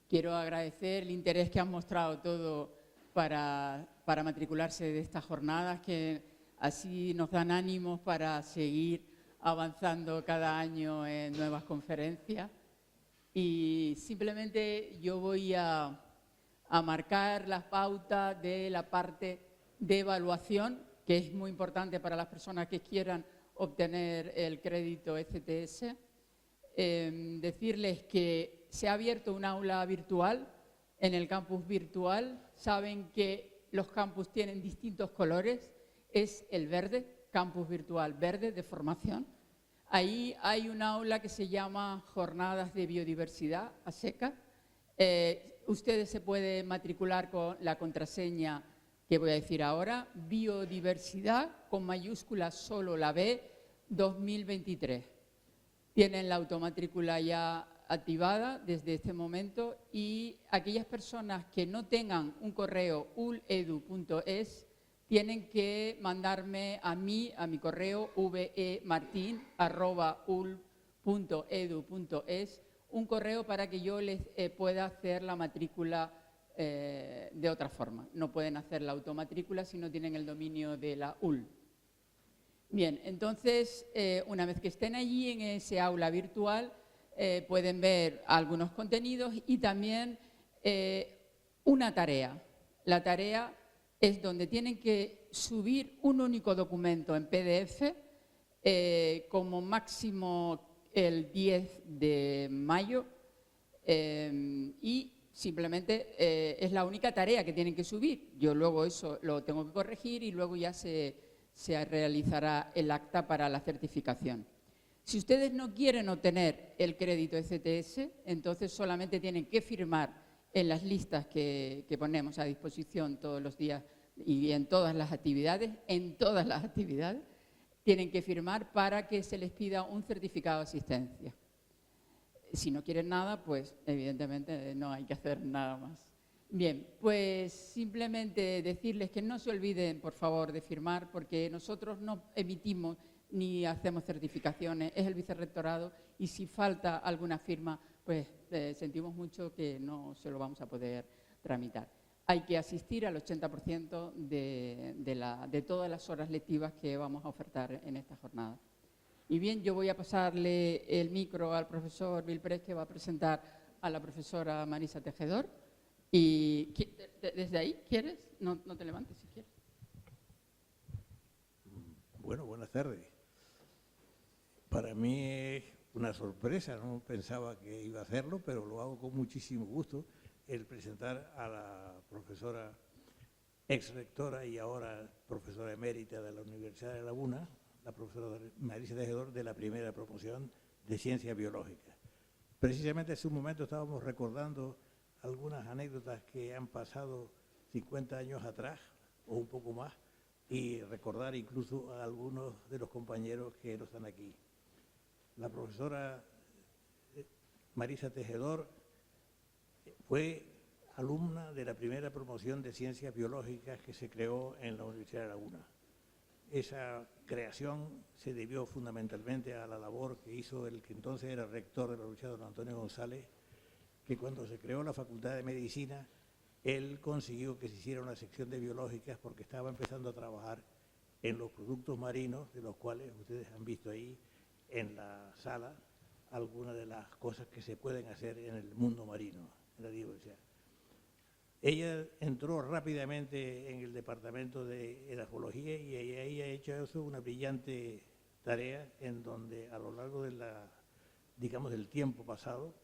quiero agradecer el interés que han mostrado todo para matricularse de estas jornadas, que así nos dan ánimos para seguir avanzando cada año en nuevas conferencias. Y simplemente yo voy a marcar las pautas de la parte de evaluación, que es muy importante para las personas que quieran obtener el crédito ECTS. Decirles que se ha abierto un aula virtual en el campus virtual. Saben que los campus tienen distintos colores. Es el verde, campus virtual verde de formación. Ahí hay un aula que se llama Jornadas de Biodiversidad, a secas. Ustedes se pueden matricular con la contraseña que voy a decir ahora, biodiversidad, con mayúsculas solo la B, 2023. Tienen la automatrícula ya activada desde este momento, y aquellas personas que no tengan un correo uledu.es tienen que mandarme a mí, a mi correo vemartin@ul.edu.es, un correo para que yo les pueda hacer la matrícula de otra forma. No pueden hacer la automatrícula si no tienen el dominio de la UL. Bien, entonces, una vez que estén allí en ese aula virtual, pueden ver algunos contenidos y también una tarea. La tarea es donde tienen que subir un único documento en PDF, como máximo el 10 de mayo, y simplemente es la única tarea que tienen que subir. Yo luego eso lo tengo que corregir y luego ya se realizará el acta para la certificación. Si ustedes no quieren obtener el crédito ECTS, entonces solamente tienen que firmar en las listas que ponemos a disposición todos los días y en todas las actividades, tienen que firmar para que se les pida un certificado de asistencia. Si no quieren nada, pues evidentemente no hay que hacer nada más. Bien, pues simplemente decirles que no se olviden, por favor, de firmar, porque nosotros no emitimos ni hacemos certificaciones, es el vicerrectorado, y si falta alguna firma, pues sentimos mucho que no se lo vamos a poder tramitar. Hay que asistir al 80% de todas las horas lectivas que vamos a ofertar en esta jornada. Y bien, yo voy a pasarle el micro al profesor Vilprés, que va a presentar a la profesora Marisa Tejedor. Y desde ahí, ¿quieres? No te levantes si quieres. Bueno, buenas tardes. Para mí es una sorpresa, no pensaba que iba a hacerlo, pero lo hago con muchísimo gusto, el presentar a la profesora ex rectora y ahora profesora emérita de la Universidad de Laguna, la profesora Marisa Tejedor, de la primera promoción de Ciencias Biológicas. Precisamente hace un momento estábamos recordando algunas anécdotas que han pasado 50 años atrás, o un poco más, y recordar incluso a algunos de los compañeros que no están aquí. La profesora Marisa Tejedor fue alumna de la primera promoción de Ciencias Biológicas que se creó en la Universidad de Laguna. Esa creación se debió fundamentalmente a la labor que hizo el que entonces era rector de la Universidad, don Antonio González, que cuando se creó la Facultad de Medicina, él consiguió que se hiciera una sección de biológicas porque estaba empezando a trabajar en los productos marinos, de los cuales ustedes han visto ahí en la sala algunas de las cosas que se pueden hacer en el mundo marino, en la diversidad. Ella entró rápidamente en el departamento de edafología y ahí ha hecho eso una brillante tarea en donde a lo largo de digamos, del tiempo pasado,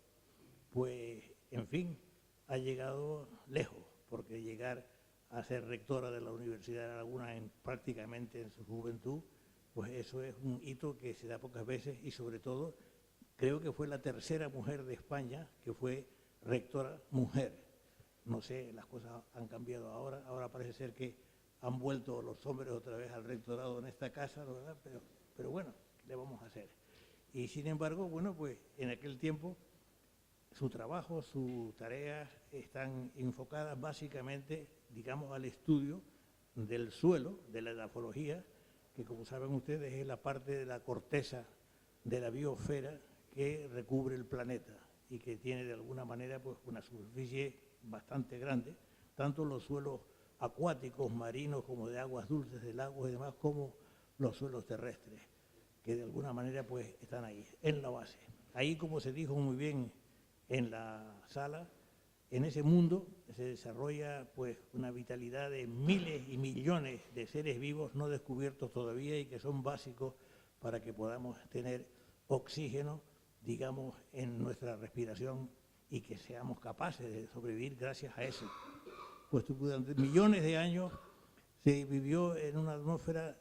pues, en fin, ha llegado lejos, porque llegar a ser rectora de la Universidad de Laguna prácticamente en su juventud, pues eso es un hito que se da pocas veces y sobre todo creo que fue la tercera mujer de España que fue rectora mujer. No sé, las cosas han cambiado ahora parece ser que han vuelto los hombres otra vez al rectorado en esta casa, ¿verdad? Pero bueno, ¿qué le vamos a hacer? Y sin embargo, bueno, pues en aquel tiempo su trabajo, sus tareas están enfocadas básicamente, digamos, al estudio del suelo, de la edafología, que como saben ustedes es la parte de la corteza de la biosfera que recubre el planeta. y que tiene de alguna manera pues una superficie bastante grande, tanto los suelos acuáticos, marinos, como de aguas dulces, de lagos y demás, como los suelos terrestres, que de alguna manera pues están ahí, en la base. Ahí, como se dijo muy bien en la sala, en ese mundo se desarrolla pues una vitalidad de miles y millones de seres vivos no descubiertos todavía y que son básicos para que podamos tener oxígeno, digamos, en nuestra respiración y que seamos capaces de sobrevivir gracias a eso. Puesto que durante millones de años se vivió en una atmósfera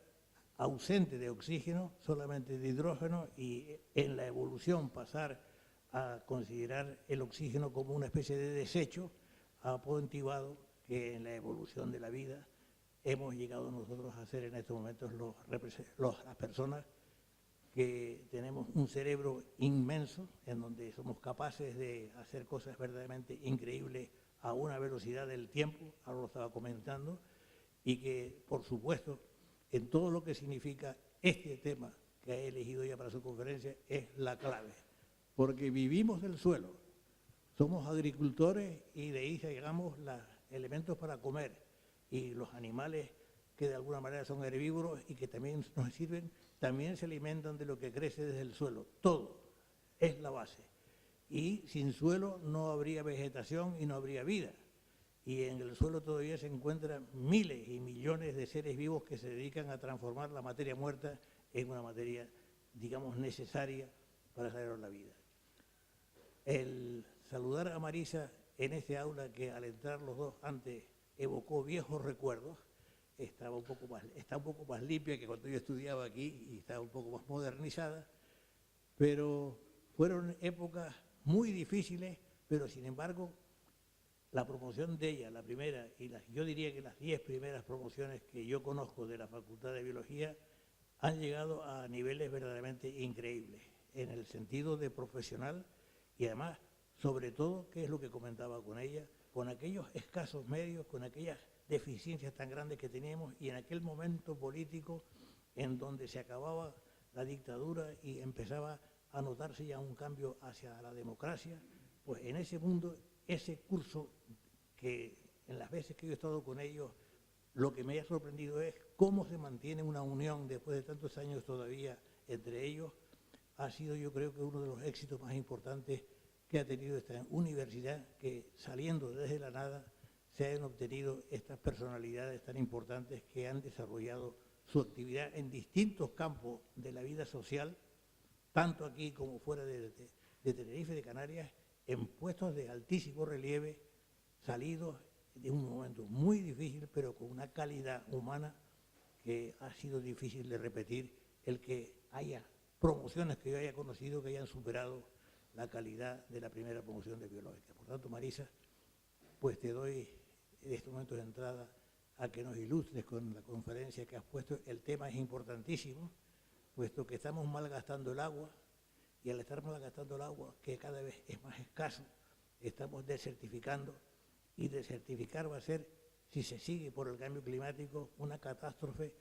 ausente de oxígeno, solamente de hidrógeno, y en la evolución pasar a considerar el oxígeno como una especie de desecho ha motivado que en la evolución de la vida hemos llegado nosotros a ser en estos momentos las personas que tenemos un cerebro inmenso, en donde somos capaces de hacer cosas verdaderamente increíbles a una velocidad del tiempo, ahora lo estaba comentando, y que, por supuesto, en todo lo que significa este tema que ha elegido ella para su conferencia, es la clave, porque vivimos del suelo, somos agricultores y de ahí llegamos los elementos para comer, y los animales que de alguna manera son herbívoros y que también nos sirven, también se alimentan de lo que crece desde el suelo. Todo es la base. Y sin suelo no habría vegetación y no habría vida. Y en el suelo todavía se encuentran miles y millones de seres vivos que se dedican a transformar la materia muerta en una materia, digamos, necesaria para salvar la vida. El saludar a Marisa en este aula que al entrar los dos antes evocó viejos recuerdos, está un poco más limpia que cuando yo estudiaba aquí y está un poco más modernizada, pero fueron épocas muy difíciles, pero sin embargo la promoción de ella, la primera, y yo diría que las 10 primeras promociones que yo conozco de la Facultad de Biología han llegado a niveles verdaderamente increíbles, en el sentido de profesional y además, sobre todo, que es lo que comentaba con ella, con aquellos escasos medios, con aquellas deficiencias tan grandes que teníamos y en aquel momento político en donde se acababa la dictadura y empezaba a notarse ya un cambio hacia la democracia, pues en ese mundo, ese curso que en las veces que yo he estado con ellos, lo que me ha sorprendido es cómo se mantiene una unión después de tantos años todavía entre ellos, ha sido yo creo que uno de los éxitos más importantes que ha tenido esta universidad, que saliendo desde la nada se han obtenido estas personalidades tan importantes que han desarrollado su actividad en distintos campos de la vida social, tanto aquí como fuera de Tenerife, de Canarias, en puestos de altísimo relieve, salidos de un momento muy difícil, pero con una calidad humana que ha sido difícil de repetir, el que haya promociones que yo haya conocido que hayan superado la calidad de la primera promoción de biológica. Por tanto, Marisa, pues te doy en estos momentos de entrada a que nos ilustres con la conferencia que has puesto. El tema es importantísimo, puesto que estamos malgastando el agua, y al estar malgastando el agua, que cada vez es más escaso, estamos desertificando, y desertificar va a ser, si se sigue por el cambio climático, una catástrofe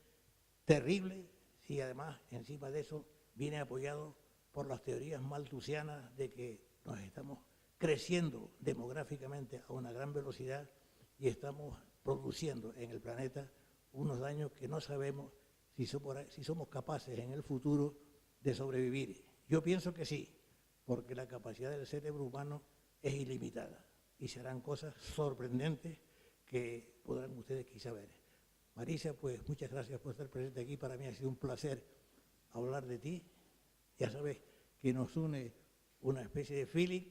terrible, si además encima de eso viene apoyado por las teorías malthusianas de que nos estamos creciendo demográficamente a una gran velocidad y estamos produciendo en el planeta unos daños que no sabemos si somos capaces en el futuro de sobrevivir. Yo pienso que sí, porque la capacidad del cerebro humano es ilimitada y se harán cosas sorprendentes que podrán ustedes quizá ver. Marisa, pues muchas gracias por estar presente aquí. Para mí ha sido un placer hablar de ti. Ya sabes que nos une una especie de feeling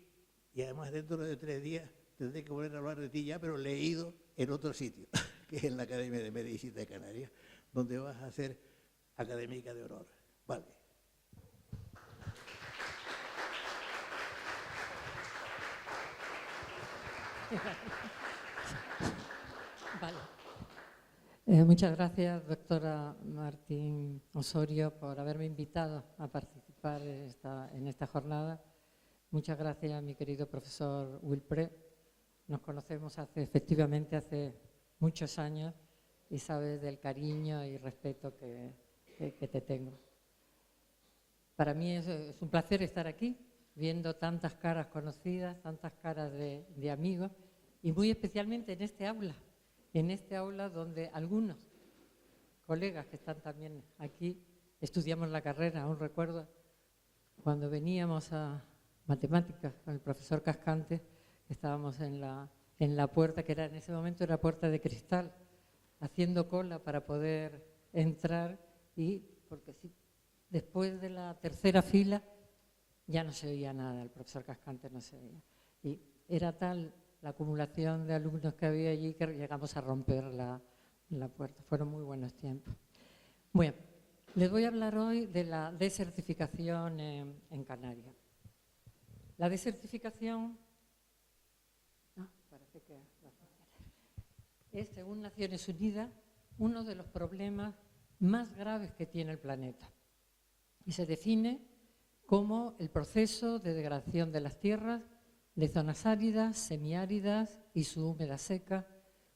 y además dentro de 3 días tendré que volver a hablar de ti ya, pero leído en otro sitio, que es en la Academia de Medicina de Canarias, donde vas a ser académica de honor. Vale. Vale. Muchas gracias, doctora Martín Osorio, por haberme invitado a participar en esta jornada. Muchas gracias a mi querido profesor Wilpre. Nos conocemos efectivamente hace muchos años y sabes del cariño y respeto que te tengo. Para mí es un placer estar aquí viendo tantas caras conocidas, tantas caras de amigos, y muy especialmente en este aula donde algunos colegas que están también aquí estudiamos la carrera. Aún recuerdo cuando veníamos a matemáticas con el profesor Cascante, estábamos en la puerta, que era en ese momento era puerta de cristal, haciendo cola para poder entrar, y porque sí, después de la tercera fila ya no se oía nada, el profesor Cascante no se oía. Y era tal la acumulación de alumnos que había allí que llegamos a romper la puerta. Fueron muy buenos tiempos. Bueno, les voy a hablar hoy de la desertificación en Canarias. La desertificación es, según Naciones Unidas, uno de los problemas más graves que tiene el planeta. Y se define como el proceso de degradación de las tierras, de zonas áridas, semiáridas y subhúmedas secas,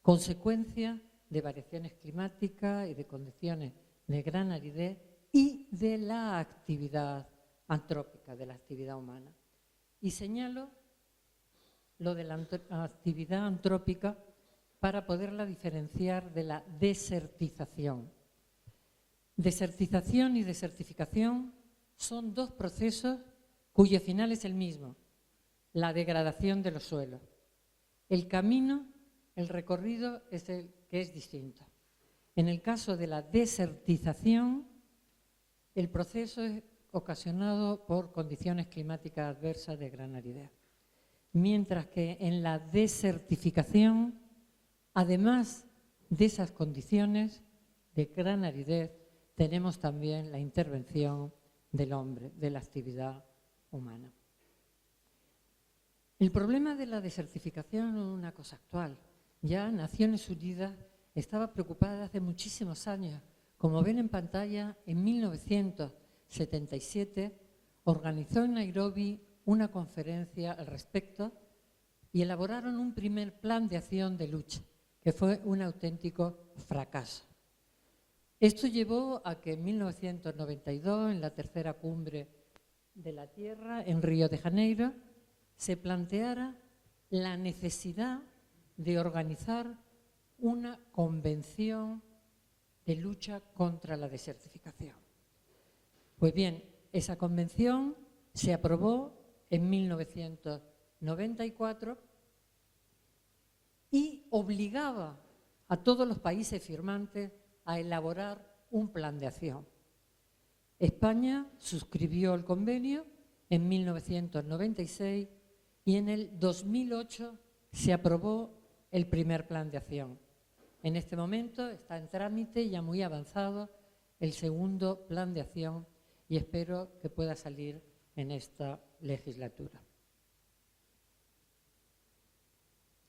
consecuencia de variaciones climáticas y de condiciones de gran aridez y de la actividad antrópica, de la actividad humana. Y señalo lo de la actividad antrópica para poderla diferenciar de la desertización. Desertización y desertificación son dos procesos cuyo final es el mismo, la degradación de los suelos. El camino, el recorrido es el que es distinto. En el caso de la desertización, el proceso es ocasionado por condiciones climáticas adversas de gran aridez. Mientras que en la desertificación, además de esas condiciones de gran aridez, tenemos también la intervención del hombre, de la actividad humana. El problema de la desertificación no es una cosa actual. Ya Naciones Unidas estaba preocupada hace muchísimos años. Como ven en pantalla, en 1977 organizó en Nairobi una conferencia al respecto y elaboraron un primer plan de acción de lucha, que fue un auténtico fracaso. Esto llevó a que en 1992, en la tercera cumbre de la Tierra, en Río de Janeiro, se planteara la necesidad de organizar una convención de lucha contra la desertificación. Pues bien, esa convención se aprobó en 1994 y obligaba a todos los países firmantes a elaborar un plan de acción. España suscribió el convenio en 1996 y en el 2008 se aprobó el primer plan de acción. En este momento está en trámite, ya muy avanzado, el segundo plan de acción y espero que pueda salir en esta legislatura.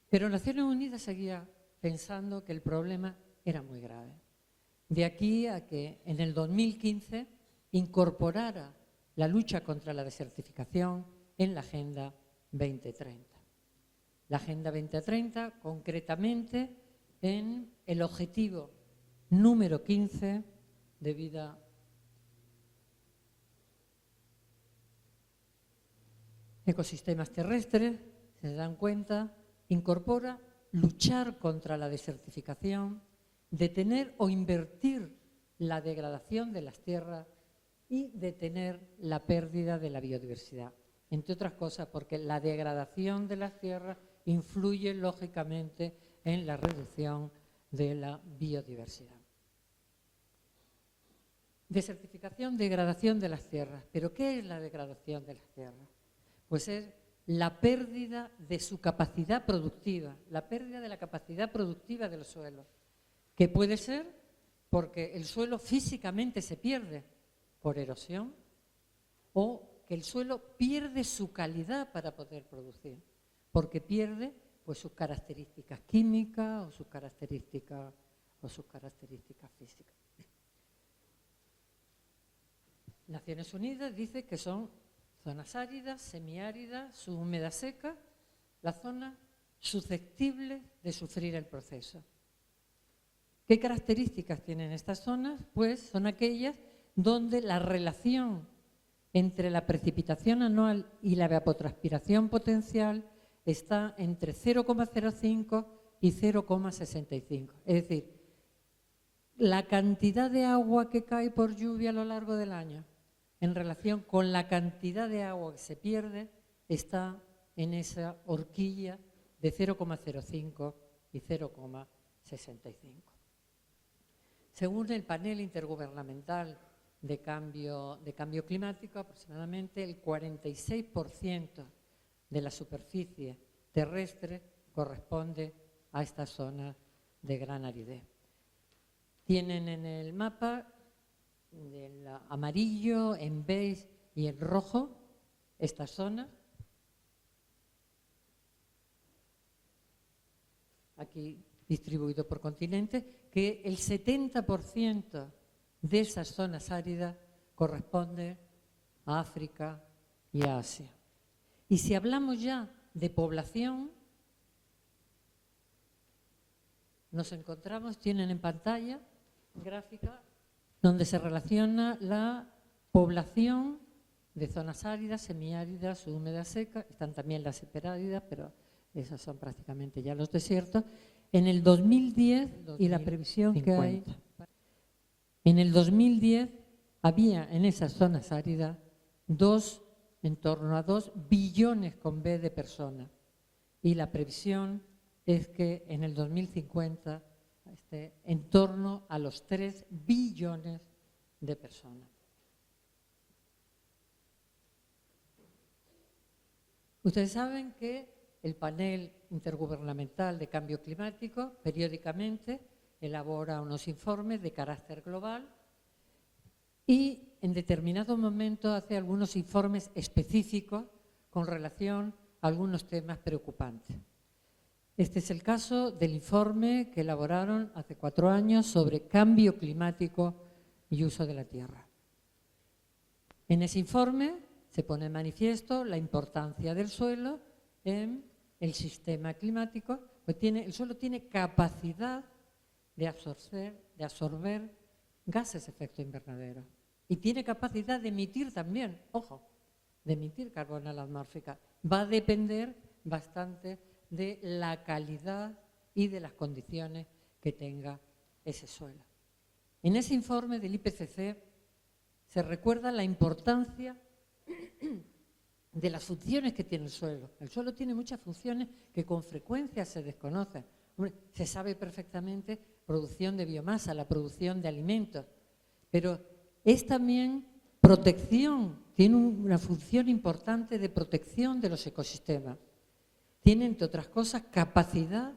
Pero Naciones Unidas seguía pensando que el problema era muy grave. De aquí a que en el 2015 incorporara la lucha contra la desertificación en la Agenda 2030. La Agenda 2030, concretamente, en el objetivo número 15 de vida ecosistemas terrestres, se dan cuenta, incorpora luchar contra la desertificación, detener o invertir la degradación de las tierras y detener la pérdida de la biodiversidad. Entre otras cosas, porque la degradación de las tierras influye lógicamente en la reducción de la biodiversidad. Desertificación, degradación de las tierras. ¿Pero qué es la degradación de las tierras? Pues es la pérdida de su capacidad productiva, la pérdida de la capacidad productiva de los suelos, que puede ser porque el suelo físicamente se pierde por erosión o que el suelo pierde su calidad para poder producir, porque pierde pues sus características químicas o sus características físicas. Naciones Unidas dice que son zonas áridas, semiáridas, subhúmedas secas, las zonas susceptibles de sufrir el proceso. ¿Qué características tienen estas zonas? Pues son aquellas donde la relación entre la precipitación anual y la evapotranspiración potencial está entre 0,05 y 0,65. Es decir, la cantidad de agua que cae por lluvia a lo largo del año en relación con la cantidad de agua que se pierde está en esa horquilla de 0,05 y 0,65. Según el panel intergubernamental de cambio climático, aproximadamente el 46% de la superficie terrestre corresponde a esta zona de gran aridez. Tienen en el mapa del amarillo, en beige y en rojo esta zona. Aquí distribuido por continente, que el 70% de esas zonas áridas corresponde a África y a Asia. Y si hablamos ya de población, nos encontramos, tienen en pantalla gráfica, donde se relaciona la población de zonas áridas, semiáridas, húmedas, secas, están también las hiperáridas, pero esas son prácticamente ya los desiertos. En el 2010, y la previsión 50. que hay, en el 2010 había en esas zonas áridas en torno a 2 billones con B de personas. Y la previsión es que en el 2050 esté en torno a los 3 billones de personas. Ustedes saben que el panel intergubernamental de cambio climático periódicamente elabora unos informes de carácter global y en determinado momento hace algunos informes específicos con relación a algunos temas preocupantes. Este es el caso del informe que elaboraron hace 4 años sobre cambio climático y uso de la tierra. En ese informe se pone en manifiesto la importancia del suelo en el sistema climático, pues el suelo tiene capacidad de absorber gases de efecto invernadero y tiene capacidad de emitir también, ojo, de emitir carbono a la atmósfera. Va a depender bastante de la calidad y de las condiciones que tenga ese suelo. En ese informe del IPCC se recuerda la importancia de las funciones que tiene el suelo. El suelo tiene muchas funciones que con frecuencia se desconocen. Se sabe perfectamente producción de biomasa, la producción de alimentos, pero es también protección, tiene una función importante de protección de los ecosistemas. Tiene, entre otras cosas, capacidad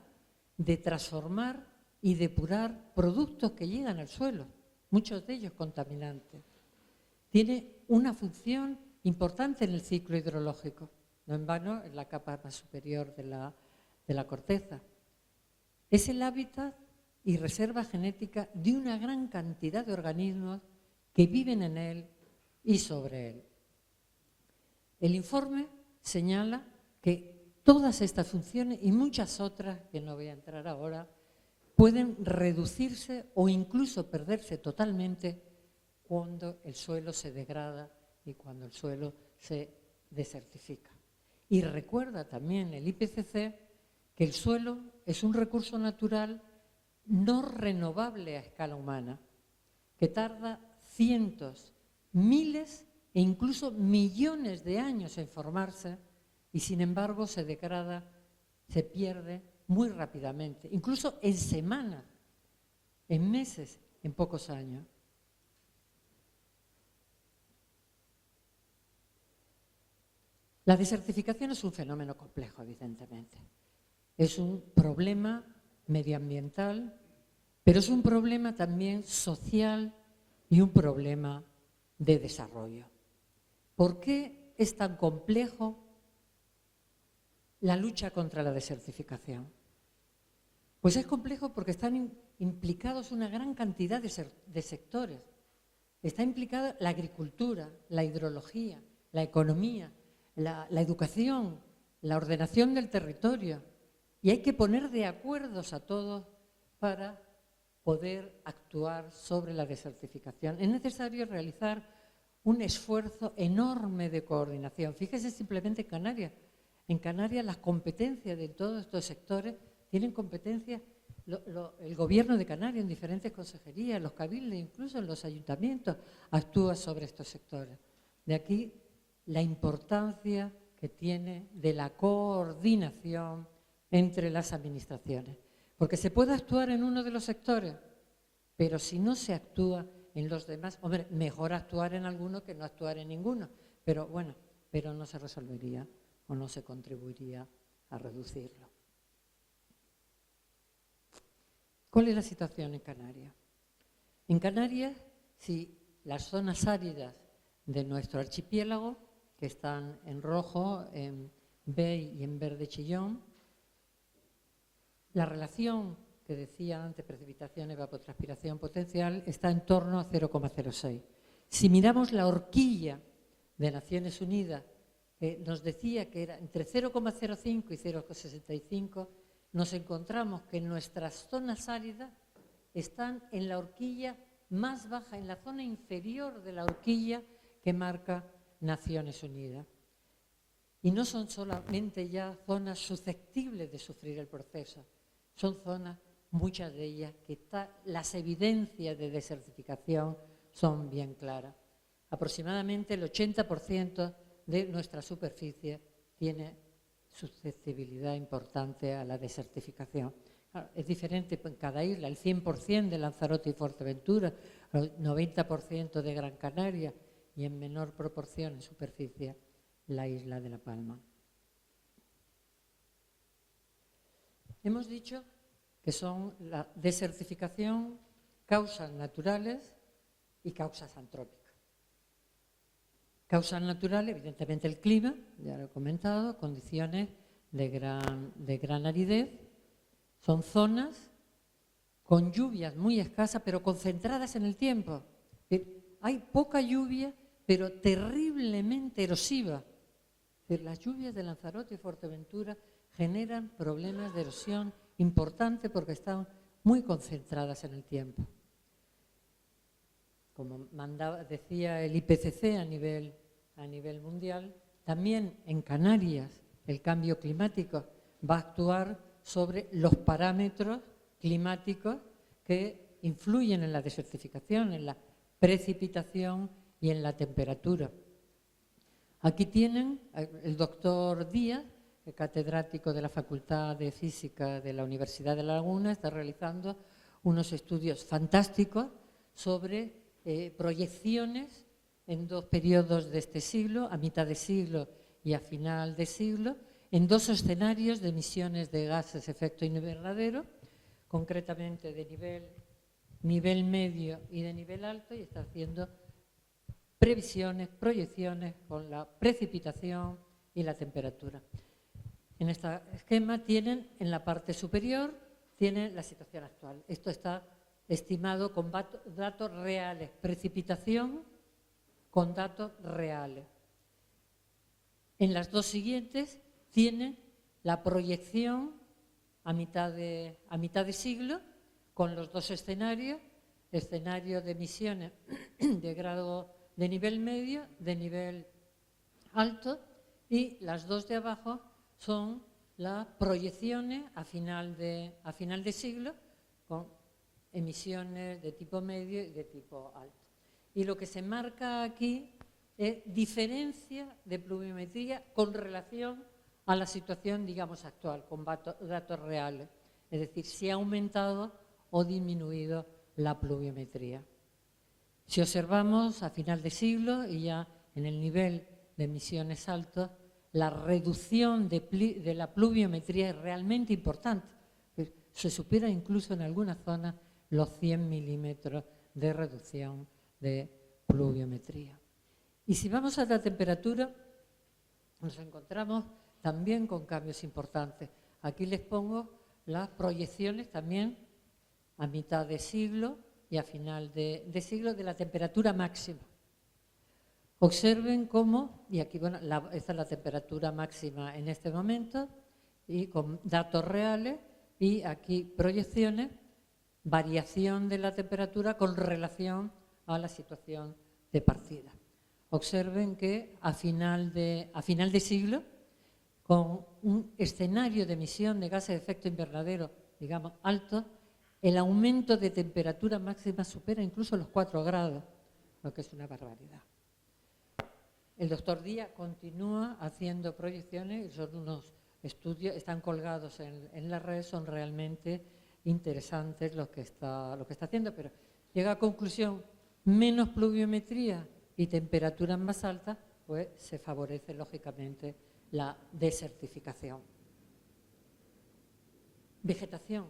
de transformar y depurar productos que llegan al suelo, muchos de ellos contaminantes. Tiene una función importante en el ciclo hidrológico, no en vano en la capa más superior de la corteza. Es el hábitat y reserva genética de una gran cantidad de organismos que viven en él y sobre él. El informe señala que todas estas funciones y muchas otras, que no voy a entrar ahora, pueden reducirse o incluso perderse totalmente cuando el suelo se degrada y cuando el suelo se desertifica. Y recuerda también el IPCC que el suelo es un recurso natural no renovable a escala humana, que tarda cientos, miles e incluso millones de años en formarse y sin embargo se degrada, se pierde muy rápidamente, incluso en semanas, en meses, en pocos años. La desertificación es un fenómeno complejo, evidentemente. Es un problema medioambiental, pero es un problema también social y un problema de desarrollo. ¿Por qué es tan complejo la lucha contra la desertificación? Pues es complejo porque están implicados una gran cantidad de sectores. Está implicada la agricultura, la hidrología, la economía, la educación, la ordenación del territorio. Y hay que poner de acuerdo a todos para poder actuar sobre la desertificación. Es necesario realizar un esfuerzo enorme de coordinación. Fíjese simplemente en Canarias. En Canarias las competencias de todos estos sectores tienen competencias el gobierno de Canarias en diferentes consejerías, los cabildos, incluso en los ayuntamientos, actúa sobre estos sectores. De aquí la importancia que tiene de la coordinación entre las administraciones. Porque se puede actuar en uno de los sectores, pero si no se actúa en los demás, hombre, mejor actuar en alguno que no actuar en ninguno, pero bueno, pero no se resolvería o no se contribuiría a reducirlo. ¿Cuál es la situación en Canarias? En Canarias, si las zonas áridas de nuestro archipiélago, que están en rojo, en beige y en verde chillón, la relación que decía antes, precipitación, evapotranspiración potencial, está en torno a 0,06. Si miramos la horquilla de Naciones Unidas, que nos decía que era entre 0,05 y 0,65, nos encontramos que nuestras zonas áridas están en la horquilla más baja, en la zona inferior de la horquilla que marca Naciones Unidas. Y no son solamente ya zonas susceptibles de sufrir el proceso, son zonas, muchas de ellas, que las evidencias de desertificación son bien claras. Aproximadamente el 80% de nuestra superficie tiene susceptibilidad importante a la desertificación. Claro, es diferente en cada isla, el 100% de Lanzarote y Fuerteventura, el 90% de Gran Canaria y en menor proporción en superficie la isla de La Palma. Hemos dicho que son la desertificación, causas naturales y causas antrópicas. Causas naturales, evidentemente el clima, ya lo he comentado, condiciones de gran aridez. Son zonas con lluvias muy escasas, pero concentradas en el tiempo. Hay poca lluvia, pero terriblemente erosiva. Las lluvias de Lanzarote y Fuerteventura generan problemas de erosión importantes porque están muy concentradas en el tiempo. Como decía el IPCC a nivel mundial, también en Canarias el cambio climático va a actuar sobre los parámetros climáticos que influyen en la desertificación, en la precipitación y en la temperatura. Aquí tienen el doctor Díaz, el catedrático de la Facultad de Física de la Universidad de La Laguna, está realizando unos estudios fantásticos sobre proyecciones en dos periodos de este siglo, a mitad de siglo y a final de siglo, en dos escenarios de emisiones de gases de efecto invernadero, concretamente de nivel medio y de nivel alto, y está haciendo previsiones, proyecciones con la precipitación y la temperatura. En este esquema tienen, en la parte superior, tienen la situación actual. Esto está estimado con datos reales, precipitación con datos reales. En las dos siguientes tienen la proyección a mitad de siglo con los dos escenarios, escenario de emisiones de grado de nivel medio, de nivel alto, y las dos de abajo son las proyecciones a final de siglo con emisiones de tipo medio y de tipo alto. Y lo que se marca aquí es diferencia de pluviometría con relación a la situación, digamos, actual, con datos reales. Es decir, si ha aumentado o disminuido la pluviometría. Si observamos a final de siglo y ya en el nivel de emisiones altos, la reducción de la pluviometría es realmente importante. Se supera incluso en algunas zonas los 100 milímetros de reducción de pluviometría. Y si vamos a la temperatura, nos encontramos también con cambios importantes. Aquí les pongo las proyecciones también a mitad de siglo y a final de siglo de la temperatura máxima. Observen cómo, y aquí bueno, esta es la temperatura máxima en este momento, y con datos reales, y aquí proyecciones, variación de la temperatura con relación a la situación de partida. Observen que a final de siglo, con un escenario de emisión de gases de efecto invernadero, digamos, alto, el aumento de temperatura máxima supera incluso los 4 grados, lo que es una barbaridad. El doctor Díaz continúa haciendo proyecciones, y son unos estudios, están colgados en la red, son realmente interesantes lo que está haciendo, pero llega a conclusión, menos pluviometría y temperaturas más altas, pues se favorece lógicamente la desertificación. Vegetación.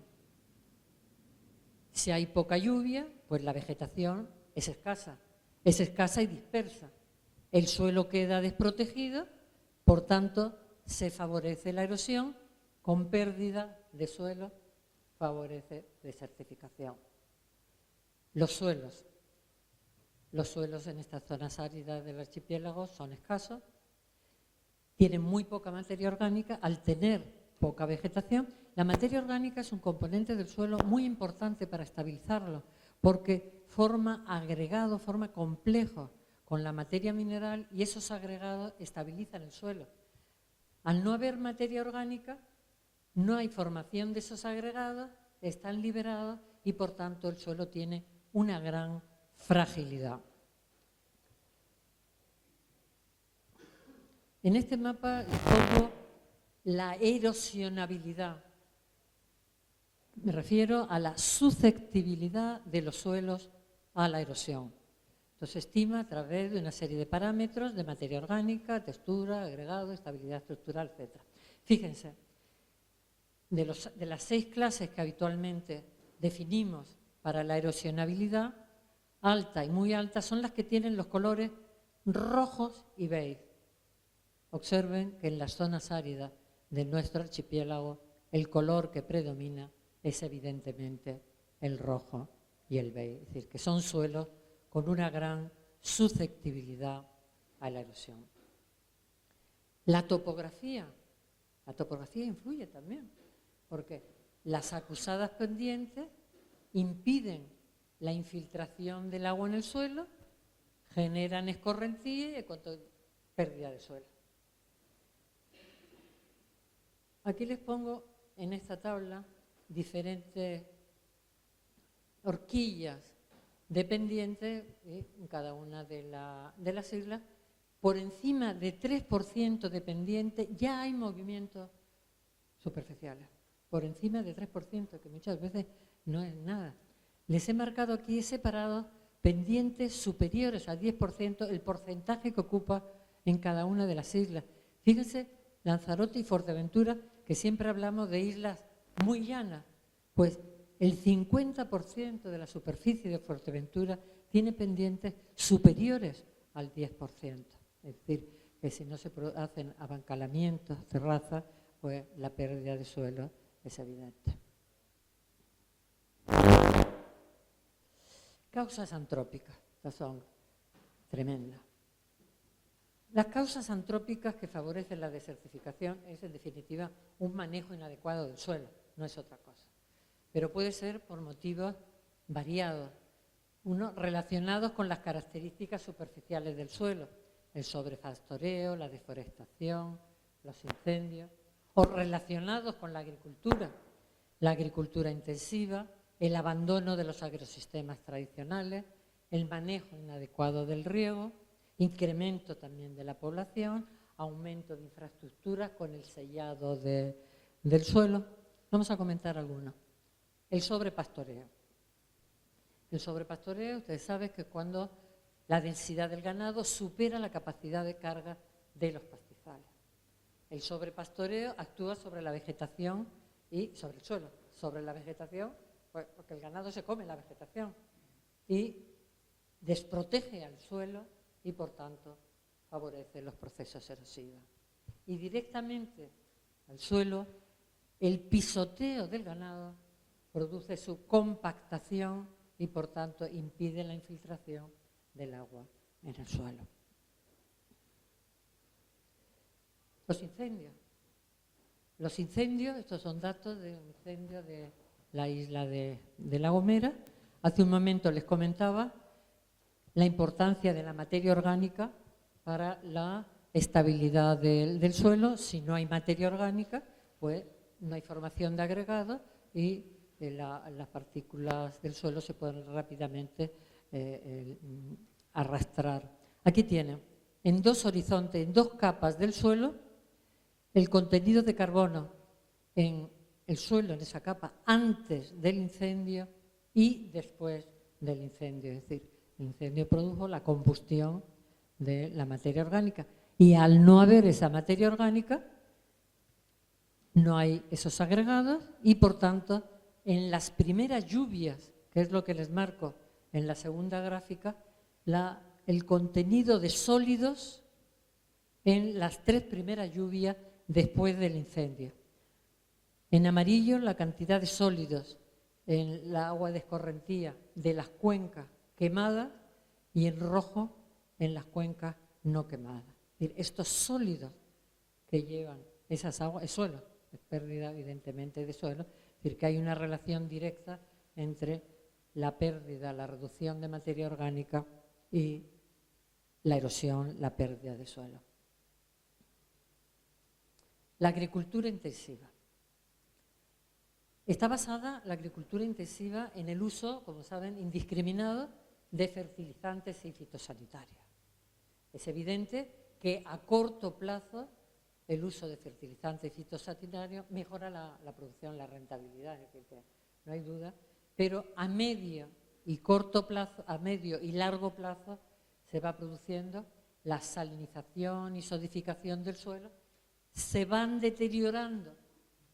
Si hay poca lluvia, pues la vegetación es escasa y dispersa. El suelo queda desprotegido, por tanto, se favorece la erosión, con pérdida de suelo, favorece desertificación. Los suelos en estas zonas áridas del archipiélago son escasos, tienen muy poca materia orgánica. Al tener poca vegetación, la materia orgánica es un componente del suelo muy importante para estabilizarlo, porque forma agregados, forma complejos con la materia mineral, y esos agregados estabilizan el suelo. Al no haber materia orgánica, no hay formación de esos agregados, están liberados y por tanto el suelo tiene una gran fragilidad. En este mapa pongo la erosionabilidad. Me refiero a la susceptibilidad de los suelos a la erosión. Entonces, se estima a través de una serie de parámetros de materia orgánica, textura, agregado, estabilidad estructural, etc. Fíjense, de las 6 clases que habitualmente definimos para la erosionabilidad, alta y muy alta son las que tienen los colores rojos y beige. Observen que en las zonas áridas de nuestro archipiélago el color que predomina es evidentemente el rojo y el beige, es decir, que son suelos con una gran susceptibilidad a la erosión. La topografía influye también, porque las acusadas pendientes impiden la infiltración del agua en el suelo, generan escorrentía y pérdida de suelo. Aquí les pongo en esta tabla diferentes horquillas de pendientes en cada una de las islas. Por encima de 3% de pendiente ya hay movimientos superficiales. Por encima de 3%, que muchas veces no es nada. Les he marcado aquí, he separado pendientes superiores al 10%, el porcentaje que ocupa en cada una de las islas. Fíjense, Lanzarote y Fuerteventura, que siempre hablamos de islas muy llanas, pues el 50% de la superficie de Fuerteventura tiene pendientes superiores al 10%. Es decir, que si no se hacen abancalamientos, terrazas, pues la pérdida de suelo es evidente. Causas antrópicas, estas son tremendas. Las causas antrópicas que favorecen la desertificación es, en definitiva, un manejo inadecuado del suelo, no es otra cosa. Pero puede ser por motivos variados, unos relacionados con las características superficiales del suelo, el sobrepastoreo, la deforestación, los incendios, o relacionados con la agricultura intensiva, el abandono de los agrosistemas tradicionales, el manejo inadecuado del riego, incremento también de la población, aumento de infraestructuras con el sellado del suelo. Vamos a comentar algunos. El sobrepastoreo. El sobrepastoreo, ustedes saben que cuando la densidad del ganado supera la capacidad de carga de los pastizales. El sobrepastoreo actúa sobre la vegetación y sobre el suelo. Sobre la vegetación, pues, porque el ganado se come la vegetación y desprotege al suelo y, por tanto, favorece los procesos erosivos. Y directamente al suelo, el pisoteo del ganado produce su compactación y, por tanto, impide la infiltración del agua en el suelo. Los incendios. Los incendios, estos son datos de un incendio de la isla de La Gomera. Hace un momento les comentaba la importancia de la materia orgánica para la estabilidad del suelo. Si no hay materia orgánica, pues no hay formación de agregados y las partículas del suelo se pueden rápidamente arrastrar. Aquí tienen, en dos horizontes, en dos capas del suelo, el contenido de carbono en el suelo, en esa capa, antes del incendio y después del incendio. Es decir, el incendio produjo la combustión de la materia orgánica. Y al no haber esa materia orgánica, no hay esos agregados y, por tanto, en las primeras lluvias, que es lo que les marco en la segunda gráfica, el contenido de sólidos en las 3 primeras lluvias después del incendio. En amarillo, la cantidad de sólidos en la agua de escorrentía de las cuencas quemadas y en rojo en las cuencas no quemadas. Es decir, estos sólidos que llevan esas aguas, es suelo, es pérdida evidentemente de suelo, es decir, que hay una relación directa entre la pérdida, la reducción de materia orgánica y la erosión, la pérdida de suelo. La agricultura intensiva. Está basada la agricultura intensiva en el uso, como saben, indiscriminado de fertilizantes y fitosanitarios. Es evidente que a corto plazo el uso de fertilizantes y fitosanitarios mejora la producción, la rentabilidad, es decir, que no hay duda, pero a medio y corto plazo, a medio y largo plazo se va produciendo la salinización y sodificación del suelo, se van deteriorando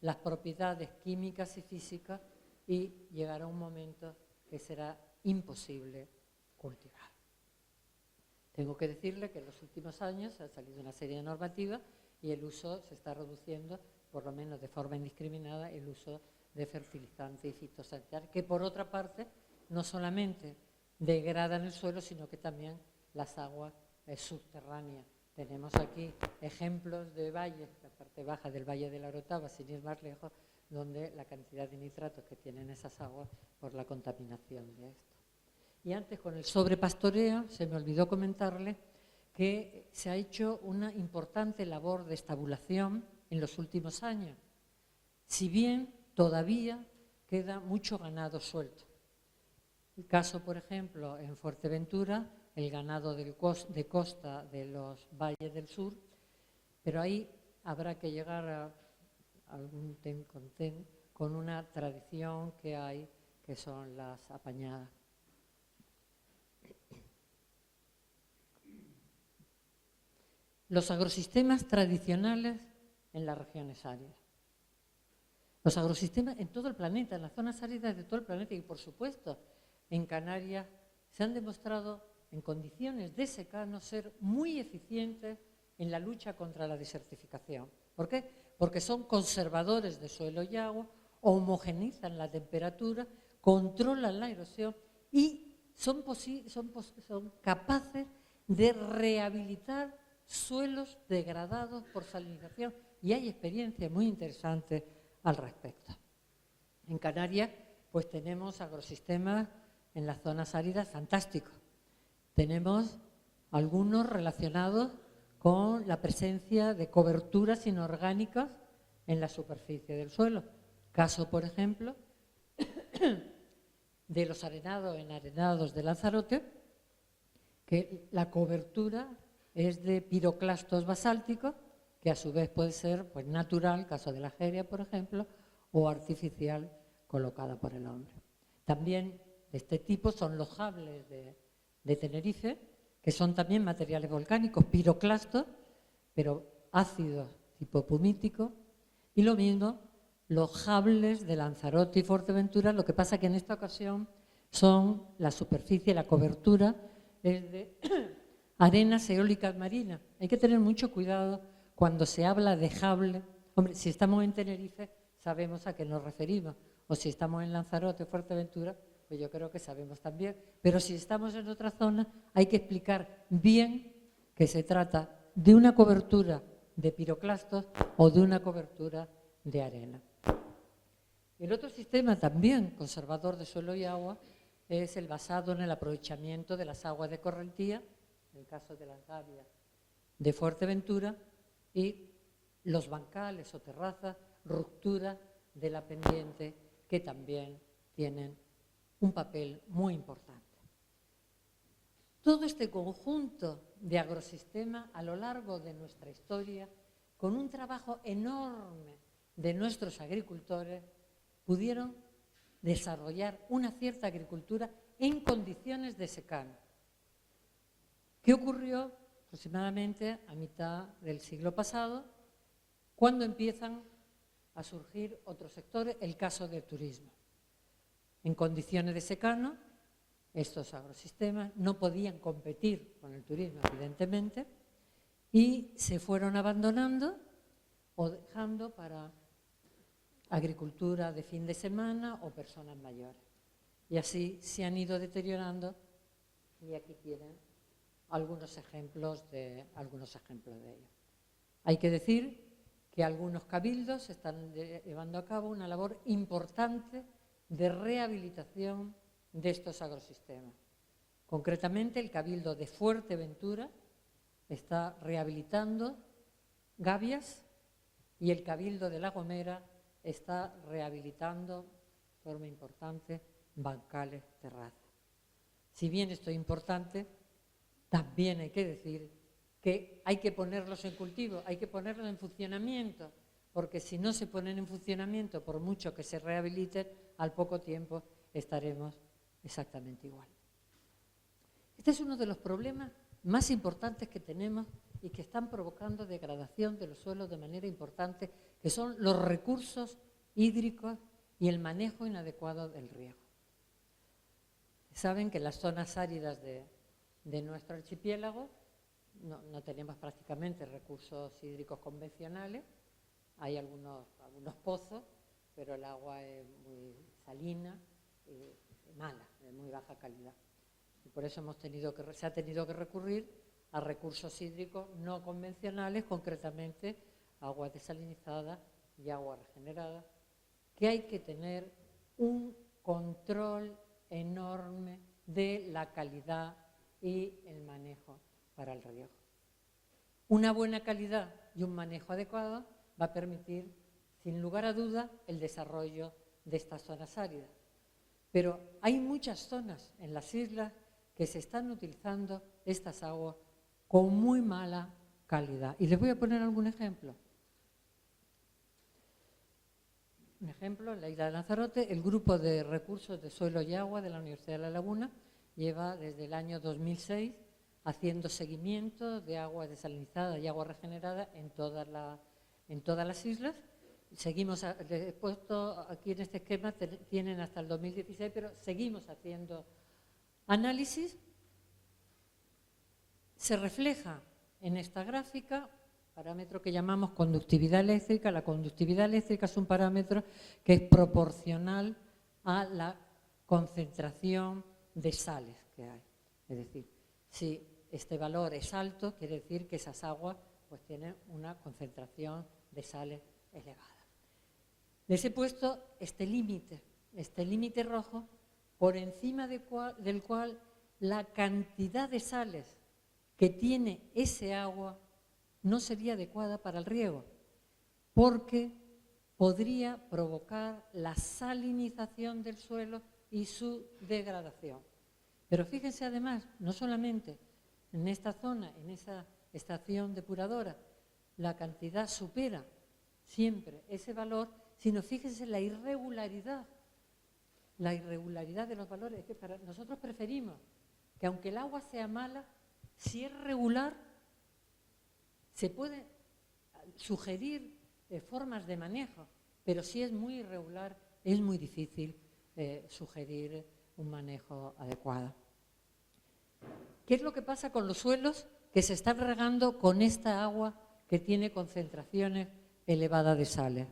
las propiedades químicas y físicas y llegará un momento que será imposible cultivar. Tengo que decirle que en los últimos años ha salido una serie de normativas y el uso se está reduciendo, por lo menos de forma indiscriminada, el uso de fertilizantes y fitosanitarios, que por otra parte no solamente degradan el suelo, sino que también las aguas subterráneas. Tenemos aquí ejemplos de valles, la parte baja del Valle de la Orotava, sin ir más lejos, donde la cantidad de nitratos que tienen esas aguas por la contaminación de esto. Y antes, con el sobrepastoreo, se me olvidó comentarle que se ha hecho una importante labor de estabulación en los últimos años, si bien todavía queda mucho ganado suelto. El caso, por ejemplo, en Fuerteventura, el ganado de costa de los valles del sur, pero ahí habrá que llegar a algún con una tradición que hay, que son las apañadas. Los agrosistemas tradicionales en las regiones áridas. Los agrosistemas en todo el planeta, en las zonas áridas de todo el planeta y, por supuesto, en Canarias, se han demostrado en condiciones de secano ser muy eficientes en la lucha contra la desertificación. ¿Por qué? Porque son conservadores de suelo y agua, homogeneizan la temperatura, controlan la erosión y son capaces de rehabilitar suelos degradados por salinización. Y hay experiencias muy interesantes al respecto. En Canarias, pues tenemos agrosistemas en las zonas áridas fantásticos. Tenemos algunos relacionados con la presencia de coberturas inorgánicas en la superficie del suelo. Caso, por ejemplo, de los arenados de Lanzarote, que la cobertura es de piroclastos basálticos, que a su vez puede ser pues, natural, caso de la Jeria, por ejemplo, o artificial, colocada por el hombre. También de este tipo son los jables de Tenerife, que son también materiales volcánicos, piroclastos, pero ácidos tipo pumítico, y lo mismo los jables de Lanzarote y Fuerteventura, lo que pasa que en esta ocasión son la superficie, la cobertura es de arenas eólicas marinas. Hay que tener mucho cuidado cuando se habla de jable. Hombre, si estamos en Tenerife sabemos a qué nos referimos, o si estamos en Lanzarote o Fuerteventura, pues yo creo que sabemos también. Pero si estamos en otra zona, hay que explicar bien que se trata de una cobertura de piroclastos o de una cobertura de arena. El otro sistema también conservador de suelo y agua es el basado en el aprovechamiento de las aguas de correntía, en el caso de las gavias de Fuerteventura y los bancales o terrazas, ruptura de la pendiente, que también tienen un papel muy importante. Todo este conjunto de agrosistemas a lo largo de nuestra historia, con un trabajo enorme de nuestros agricultores, pudieron desarrollar una cierta agricultura en condiciones de secano. ¿Qué ocurrió aproximadamente a mitad del siglo pasado, cuando empiezan a surgir otros sectores? El caso del turismo. En condiciones de secano, estos agrosistemas no podían competir con el turismo, evidentemente, y se fueron abandonando o dejando para agricultura de fin de semana o personas mayores. Y así se han ido deteriorando, y aquí tienen algunos ejemplos de ello. Hay que decir que algunos cabildos están llevando a cabo una labor importante de rehabilitación de estos agrosistemas. Concretamente, el Cabildo de Fuerteventura está rehabilitando gavias y el Cabildo de La Gomera está rehabilitando de forma importante bancales, terrazas. Si bien esto es importante, también hay que decir que hay que ponerlos en cultivo, hay que ponerlos en funcionamiento, porque si no se ponen en funcionamiento, por mucho que se rehabiliten, al poco tiempo estaremos exactamente igual. Este es uno de los problemas más importantes que tenemos y que están provocando degradación de los suelos de manera importante, que son los recursos hídricos y el manejo inadecuado del riego. Saben que en las zonas áridas de nuestro archipiélago no tenemos prácticamente recursos hídricos convencionales. Hay algunos pozos, pero el agua es muy salina y mala, de muy baja calidad. Y por eso se ha tenido que recurrir a recursos hídricos no convencionales, concretamente agua desalinizada y agua regenerada, que hay que tener un control enorme de la calidad y el manejo para el riego. Una buena calidad y un manejo adecuado va a permitir, sin lugar a duda, el desarrollo de estas zonas áridas. Pero hay muchas zonas en las islas que se están utilizando estas aguas con muy mala calidad. Y les voy a poner algún ejemplo. Un ejemplo, en la isla de Lanzarote, el Grupo de Recursos de Suelo y Agua de la Universidad de La Laguna lleva desde el año 2006 haciendo seguimiento de agua desalinizada y agua regenerada en todas las islas. Seguimos, les he puesto aquí en este esquema, tienen hasta el 2016, pero seguimos haciendo análisis. Se refleja en esta gráfica parámetro que llamamos conductividad eléctrica. La conductividad eléctrica es un parámetro que es proporcional a la concentración de sales que hay. Es decir, si este valor es alto, quiere decir que esas aguas pues tienen una concentración de sales elevada. Les he puesto este límite rojo, por encima del cual la cantidad de sales que tiene ese agua no sería adecuada para el riego, porque podría provocar la salinización del suelo y su degradación. Pero fíjense además, no solamente en esta zona, en esa estación depuradora, la cantidad supera siempre ese valor, sino fíjense la irregularidad de los valores. Es que nosotros preferimos que aunque el agua sea mala, si es regular, se puede sugerir formas de manejo, pero si es muy irregular, es muy difícil sugerir un manejo adecuado. ¿Qué es lo que pasa con los suelos que se están regando con esta agua que tiene concentraciones elevadas de sales?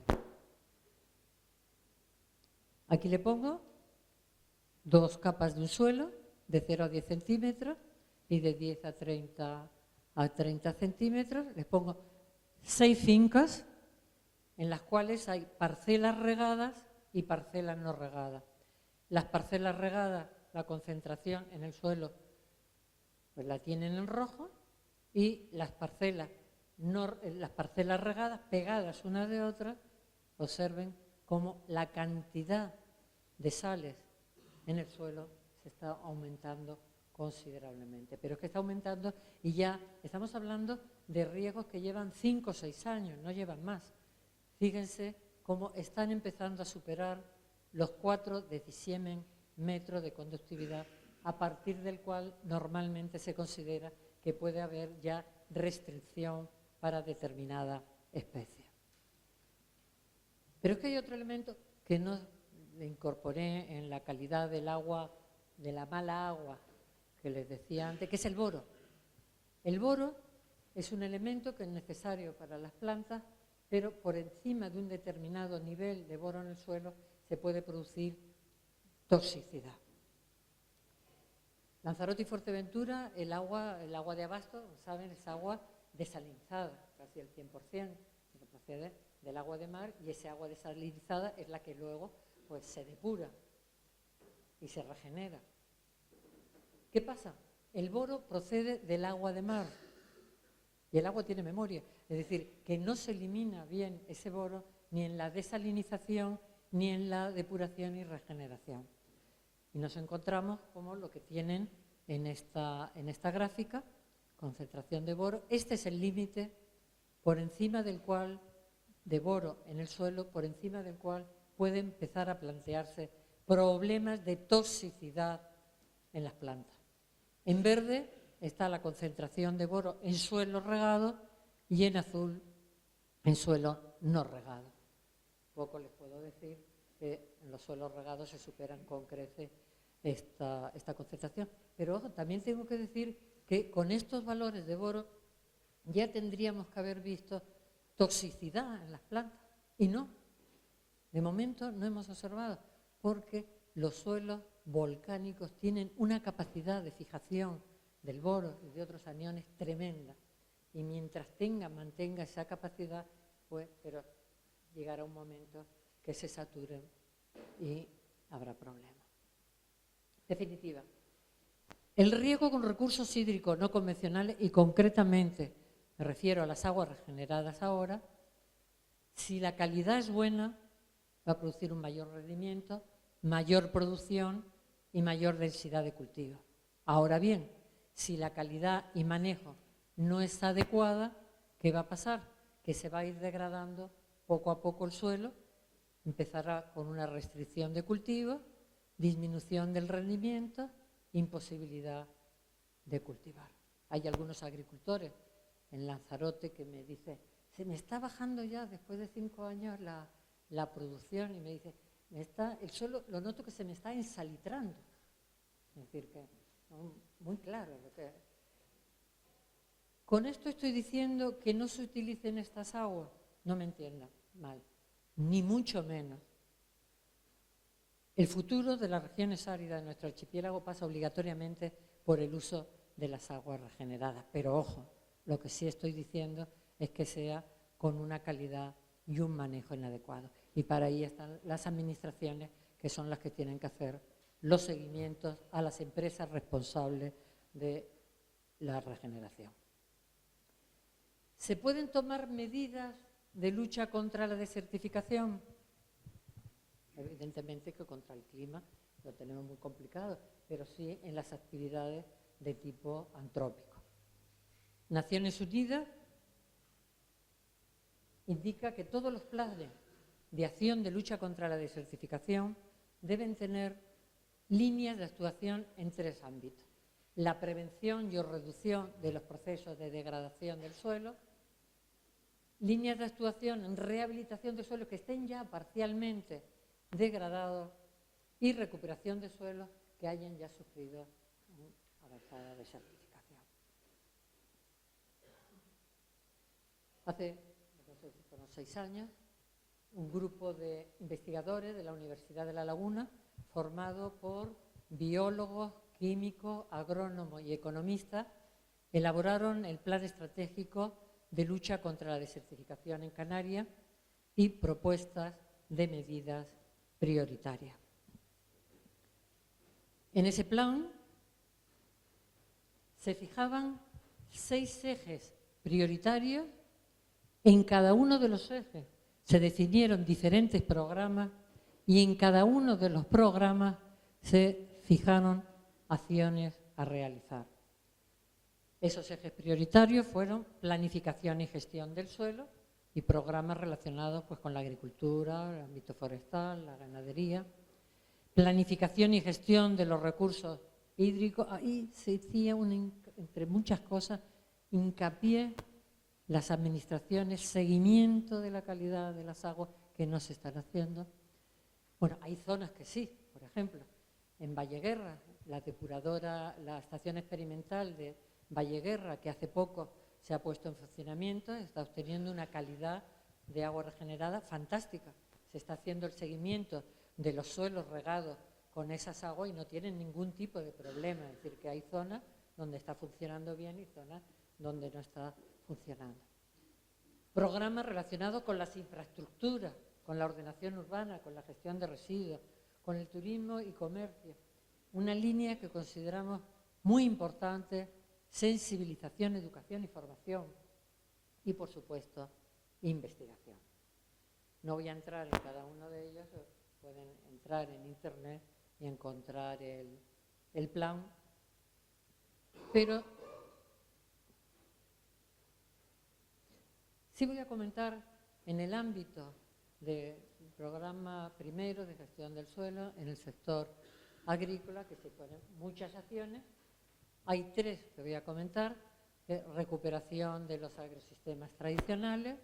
Aquí le pongo dos capas de un suelo de 0 a 10 centímetros y de 10 a 30 centímetros. Les pongo 6 fincas en las cuales hay parcelas regadas y parcelas no regadas. Las parcelas regadas, la concentración en el suelo pues la tienen en rojo, y las parcelas regadas, pegadas unas de otras, observen cómo la cantidad de sales en el suelo se está aumentando considerablemente. Pero es que está aumentando y ya estamos hablando de riegos que llevan 5 o 6 años, no llevan más. Fíjense cómo están empezando a superar los 4 decisiemens metros de conductividad, a partir del cual normalmente se considera que puede haber ya restricción para determinada especie. Pero es que hay otro elemento que no incorporé en la calidad del agua, de la mala agua que les decía antes, que es el boro. El boro es un elemento que es necesario para las plantas, pero por encima de un determinado nivel de boro en el suelo se puede producir toxicidad. Lanzarote y Fuerteventura, el agua de abasto, saben, es agua desalinizada, casi el 100%, que procede del agua de mar, y ese agua desalinizada es la que luego pues, se depura y se regenera. ¿Qué pasa? El boro procede del agua de mar y el agua tiene memoria, es decir, que no se elimina bien ese boro ni en la desalinización ni en la depuración y regeneración. Y nos encontramos como lo que tienen en esta gráfica, concentración de boro. Este es el límite por encima del cual, de boro en el suelo, por encima del cual puede empezar a plantearse problemas de toxicidad en las plantas. En verde está la concentración de boro en suelo regado y en azul en suelo no regado. Poco les puedo decir que en los suelos regados se superan con creces esta concentración. Pero ojo, también tengo que decir que con estos valores de boro ya tendríamos que haber visto toxicidad en las plantas. Y no, de momento no hemos observado, porque los suelos volcánicos tienen una capacidad de fijación del boro y de otros aniones tremenda. Y mientras mantenga esa capacidad, pues, pero llegará un momento que se saturen y habrá problemas. Definitiva. El riego con recursos hídricos no convencionales, y concretamente me refiero a las aguas regeneradas ahora, si la calidad es buena, va a producir un mayor rendimiento, mayor producción y mayor densidad de cultivo. Ahora bien, si la calidad y manejo no es adecuada, ¿qué va a pasar? Que se va a ir degradando poco a poco el suelo, empezará con una restricción de cultivo, disminución del rendimiento, imposibilidad de cultivar. Hay algunos agricultores en Lanzarote que me dicen, se me está bajando ya después de 5 años la producción, y me dice, el suelo lo noto que se me está ensalitrando. Es decir, que muy claro lo que... Con esto estoy diciendo que no se utilicen estas aguas, no me entiendan mal, ni mucho menos. El futuro de las regiones áridas de nuestro archipiélago pasa obligatoriamente por el uso de las aguas regeneradas. Pero ojo, lo que sí estoy diciendo es que sea con una calidad y un manejo inadecuado. Y para ahí están las administraciones, que son las que tienen que hacer los seguimientos a las empresas responsables de la regeneración. ¿Se pueden tomar medidas de lucha contra la desertificación? Evidentemente que contra el clima lo tenemos muy complicado, pero sí en las actividades de tipo antrópico. Naciones Unidas indica que todos los planes de acción de lucha contra la desertificación deben tener líneas de actuación en 3 ámbitos. La prevención y o reducción de los procesos de degradación del suelo, líneas de actuación en rehabilitación de suelos que estén ya parcialmente degradados y recuperación de suelos que hayan ya sufrido avanzada desertificación. Hace unos 6 años, un grupo de investigadores de la Universidad de La Laguna, formado por biólogos, químicos, agrónomos y economistas, elaboraron el Plan Estratégico de Lucha contra la Desertificación en Canarias y propuestas de medidas prioritarias. En ese plan se fijaban 6 ejes prioritarios. En cada uno de los ejes se definieron diferentes programas y en cada uno de los programas se fijaron acciones a realizar. Esos ejes prioritarios fueron planificación y gestión del suelo y programas relacionados pues, con la agricultura, el ámbito forestal, la ganadería. Planificación y gestión de los recursos hídricos. Ahí se hacía, entre muchas cosas, hincapié las administraciones, seguimiento de la calidad de las aguas que no se están haciendo. Bueno, hay zonas que sí, por ejemplo, en Valleguerra, la depuradora, la estación experimental de Valleguerra, que hace poco se ha puesto en funcionamiento, está obteniendo una calidad de agua regenerada fantástica. Se está haciendo el seguimiento de los suelos regados con esas aguas y no tienen ningún tipo de problema. Es decir, que hay zonas donde está funcionando bien y zonas donde no está funcionando. Programas relacionados con las infraestructuras, con la ordenación urbana, con la gestión de residuos, con el turismo y comercio. Una línea que consideramos muy importante, sensibilización, educación y formación. Y, por supuesto, investigación. No voy a entrar en cada uno de ellos, pueden entrar en Internet y encontrar el plan, pero sí voy a comentar en el ámbito del programa primero de gestión del suelo en el sector agrícola, que se ponen muchas acciones. Hay 3 que voy a comentar: recuperación de los agrosistemas tradicionales,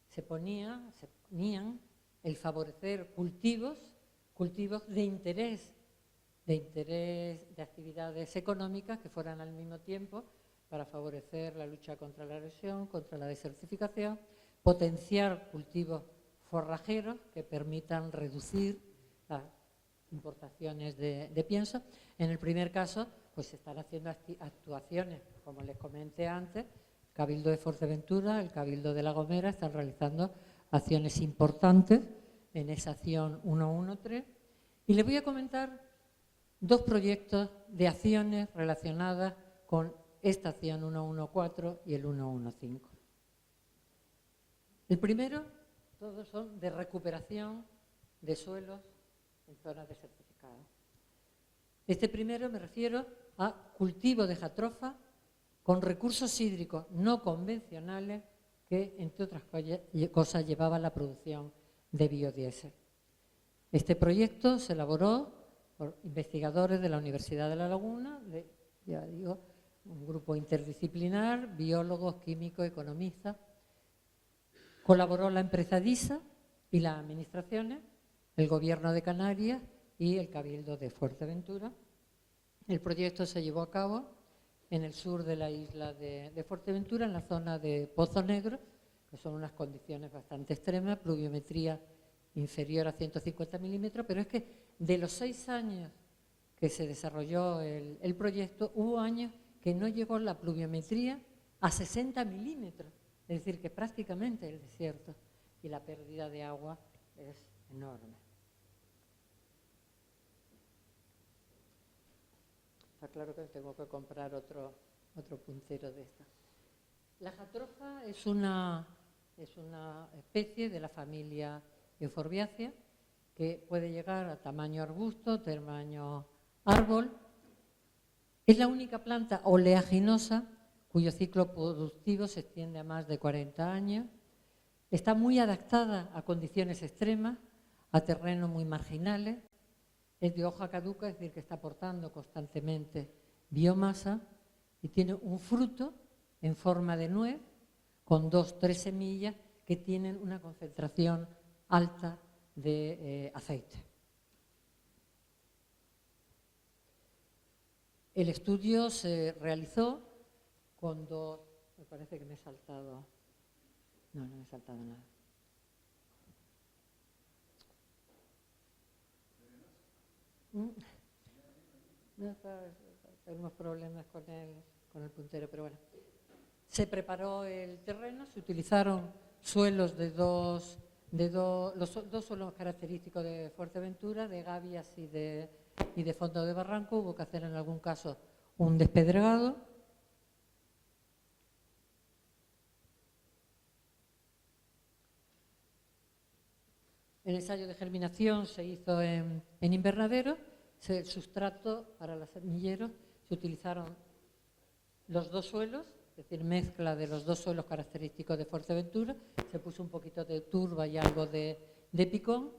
se ponían el favorecer cultivos de interés de actividades económicas que fueran al mismo tiempo para favorecer la lucha contra la erosión, contra la desertificación, potenciar cultivos forrajeros que permitan reducir las importaciones de pienso. En el primer caso, pues se están haciendo actuaciones, como les comenté antes, el Cabildo de Fuerteventura, el Cabildo de La Gomera están realizando acciones importantes en esa acción 113. Y les voy a comentar 2 proyectos de acciones relacionadas con esta acción 114 y el 115. El primero, todos son de recuperación de suelos en zonas desertificadas. Este primero me refiero a cultivo de jatropha con recursos hídricos no convencionales que, entre otras cosas, llevaba a la producción de biodiesel. Este proyecto se elaboró por investigadores de la Universidad de La Laguna, un grupo interdisciplinar, biólogos, químicos, economistas. Colaboró la empresa DISA y las administraciones, el Gobierno de Canarias y el Cabildo de Fuerteventura. El proyecto se llevó a cabo en el sur de la isla de Fuerteventura, en la zona de Pozo Negro, que son unas condiciones bastante extremas, pluviometría inferior a 150 milímetros, pero es que de los 6 años que se desarrolló el proyecto, hubo años que no llegó la pluviometría a 60 milímetros, es decir, que prácticamente el desierto y la pérdida de agua es enorme. Está claro que tengo que comprar otro puntero de esta. La jatropha es una especie de la familia Euphorbiaceae que puede llegar a tamaño arbusto, tamaño árbol. Es la única planta oleaginosa cuyo ciclo productivo se extiende a más de 40 años. Está muy adaptada a condiciones extremas, a terrenos muy marginales. Es de hoja caduca, es decir, que está aportando constantemente biomasa y tiene un fruto en forma de nuez con 2-3 semillas que tienen una concentración alta de aceite. El estudio se realizó con 2, me parece que me he saltado, no me he saltado nada. No, tenemos problemas con el puntero, pero bueno. Se preparó el terreno, se utilizaron suelos los dos suelos característicos de Fuerteventura, de gavias y de fondo de barranco. Hubo que hacer en algún caso un despedregado. El ensayo de germinación se hizo en invernadero. El sustrato para los semilleros se utilizaron los dos suelos, es decir, mezcla de los dos suelos característicos de Fuerteventura. Se puso un poquito de turba y algo de picón.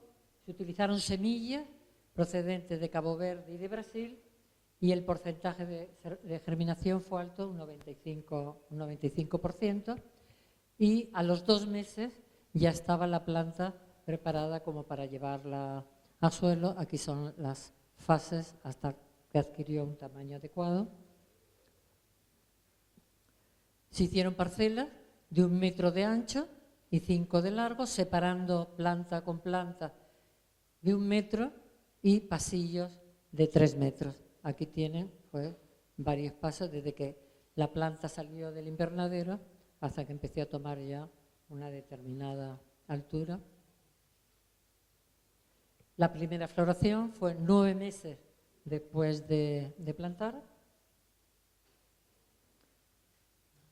Se utilizaron semillas procedentes de Cabo Verde y de Brasil, y el porcentaje de germinación fue alto, un 95%, y a los 2 meses ya estaba la planta preparada como para llevarla a suelo. Aquí son las fases hasta que adquirió un tamaño adecuado. Se hicieron parcelas de 1 metro de ancho y 5 de largo, separando planta con planta de 1 metro y pasillos de 3 metros. Aquí tienen varios pasos desde que la planta salió del invernadero hasta que empecé a tomar ya una determinada altura. La primera floración fue 9 meses después de plantar.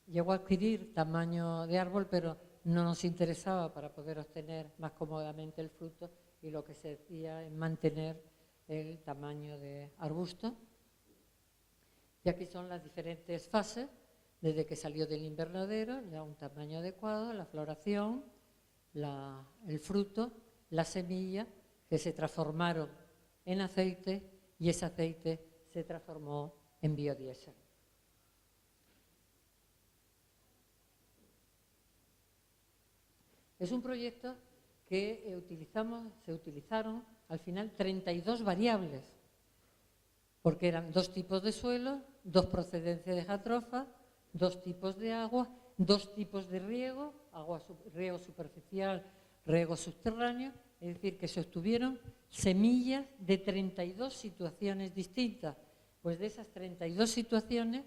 Llegó a adquirir tamaño de árbol, pero no nos interesaba para poder obtener más cómodamente el fruto, y lo que se hacía es mantener el tamaño de arbusto. Y aquí son las diferentes fases, desde que salió del invernadero, ya un tamaño adecuado, la floración, el fruto, la semilla, que se transformaron en aceite, y ese aceite se transformó en biodiesel. Es un proyecto que se utilizaron al final 32 variables, porque eran 2 tipos de suelo, 2 procedencias de jatrofa, 2 tipos de agua, 2 tipos de riego, riego superficial, riego subterráneo. Es decir, que se obtuvieron semillas de 32 situaciones distintas. Pues de esas 32 situaciones